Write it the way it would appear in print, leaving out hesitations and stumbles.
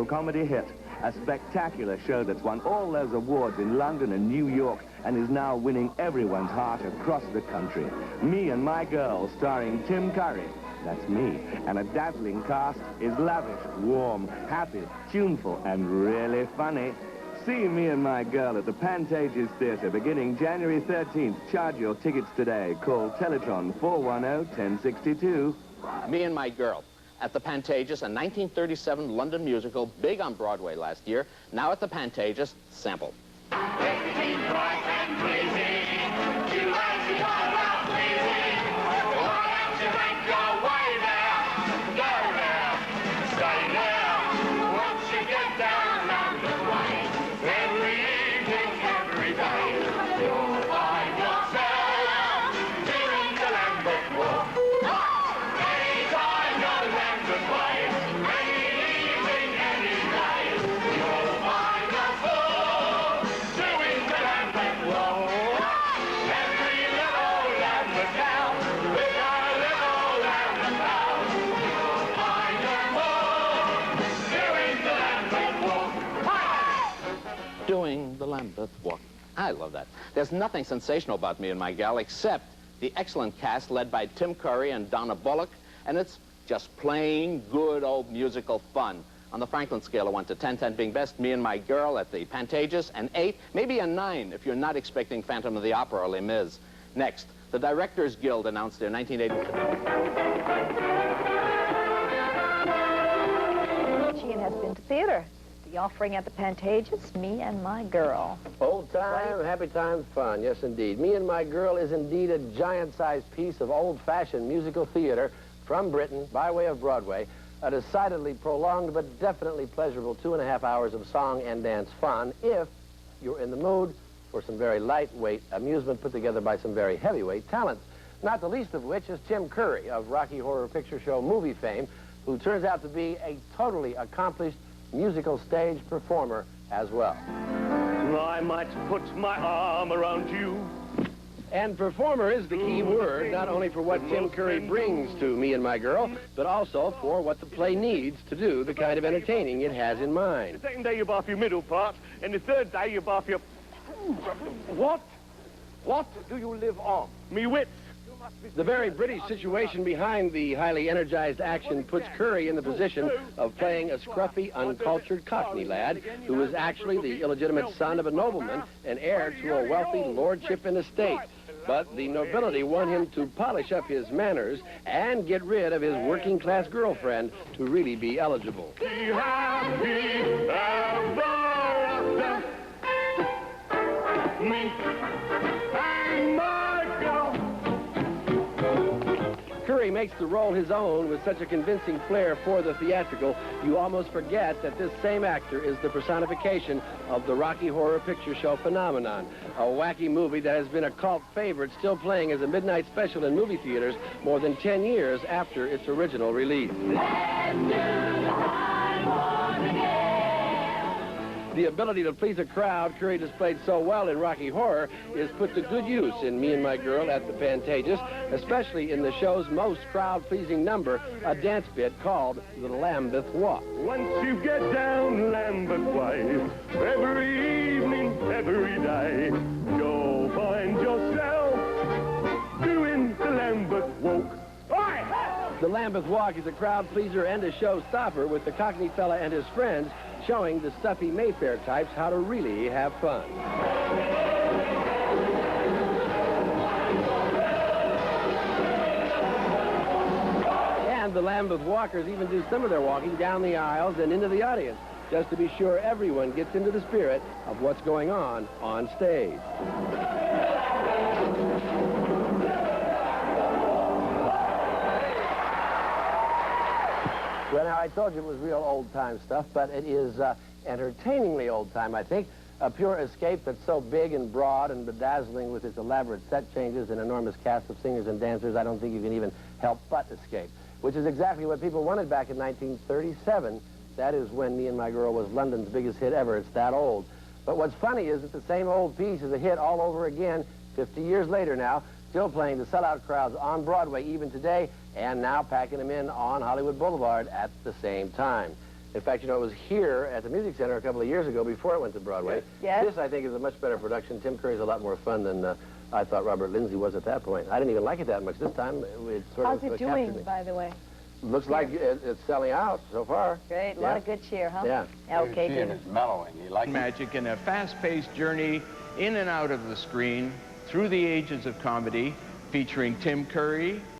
comedy hit, a spectacular show that's won all those awards in London and New York and is now winning everyone's heart across the country. Me and My Girl, starring Tim Curry, that's me, and a dazzling cast is lavish, warm, happy, tuneful, and really funny. See Me and My Girl at the Pantages Theatre beginning January 13th. Charge your tickets today. Call Teletron 410-1062. Me and My Girl at the Pantages, a 1937 London musical, big on Broadway last year. Now at the Pantages, sample. Everything bright and pleasing, you like to talk about pleasing. Why don't you make your way there? Go there, stay there. Once you get down London way, every evening, every day, you'll find yourself doing the Lambeth Walk. Anytime you're Lambeth way, any evening, any day, you'll find yourself doing the Lambeth Walk. Every little Lambeth town, with a little Lambeth town, you'll find yourself doing the Lambeth Walk. Doing the Lambeth Walk. I love that. There's nothing sensational about Me and My Gal except the excellent cast led by Tim Curry and Donna Bullock, and it's just plain good old musical fun. On the Franklin scale of 1 to 10, 10 being best, Me and My Girl at the Pantages, and 8, maybe a 9 if you're not expecting Phantom of the Opera or Les Mis. Next, the Directors Guild announced their 1980... Sheehan has been to theater. The offering at the Pantages, Me and My Girl. Old time, happy time, fun. Yes, indeed. Me and My Girl is indeed a giant-sized piece of old-fashioned musical theater from Britain by way of Broadway. A decidedly prolonged but definitely pleasurable 2.5 hours of song and dance fun if you're in the mood for some very lightweight amusement put together by some very heavyweight talent. Not the least of which is Tim Curry of Rocky Horror Picture Show movie fame, who turns out to be a totally accomplished musical stage performer as well. I might put my arm around you. And performer is the key word, not only for what Tim Curry brings to Me and My Girl, but also for what the play needs to do the kind of entertaining it has in mind. The second day you bath your middle part, and the third day you bath your... What? What do you live on? Me wits. The very British situation behind the highly energized action puts Curry in the position of playing a scruffy, uncultured Cockney lad who is actually the illegitimate son of a nobleman and heir to a wealthy lordship and estate. But the nobility want him to polish up his manners and get rid of his working-class girlfriend to really be eligible. Be happy ever after. Me and My Girl. Curry makes the role his own with such a convincing flair for the theatrical, you almost forget that this same actor is the personification of the Rocky Horror Picture Show phenomenon, a wacky movie that has been a cult favorite, still playing as a midnight special in movie theaters more than 10 years after its original release. The ability to please a crowd Curry displayed so well in Rocky Horror is put to good use in Me and My Girl at the Pantages, especially in the show's most crowd-pleasing number, a dance bit called the Lambeth Walk. Once you get down Lambeth Way, every evening, every day, you'll find yourself doing the Lambeth Walk. The Lambeth Walk is a crowd pleaser and a showstopper with the Cockney fella and his friends showing the stuffy Mayfair types how to really have fun. And the Lambeth Walkers even do some of their walking down the aisles and into the audience, just to be sure everyone gets into the spirit of what's going on stage. Well, now, I told you it was real old-time stuff, but it is entertainingly old-time, I think. A pure escape that's so big and broad and bedazzling with its elaborate set changes and enormous cast of singers and dancers, I don't think you can even help but escape, which is exactly what people wanted back in 1937. That is when Me and My Girl was London's biggest hit ever. It's that old. But what's funny is that the same old piece is a hit all over again, 50 years later now, still playing to sellout crowds on Broadway even today, and now packing them in on Hollywood Boulevard at the same time. In fact, you know, it was here at the Music Center a couple of years ago before it went to Broadway. Yes. This, I think, is a much better production. Tim Curry's a lot more fun than I thought Robert Lindsay was at that point. I didn't even like it that much this time. It sort How's of it captured doing, me. by the way? Looks like it's selling out so far. Great. A lot of good cheer, huh? Yeah. Okay, Seeing David. it's mellowing. You like it? Magic in a fast-paced journey in and out of the screen through the ages of comedy, featuring Tim Curry,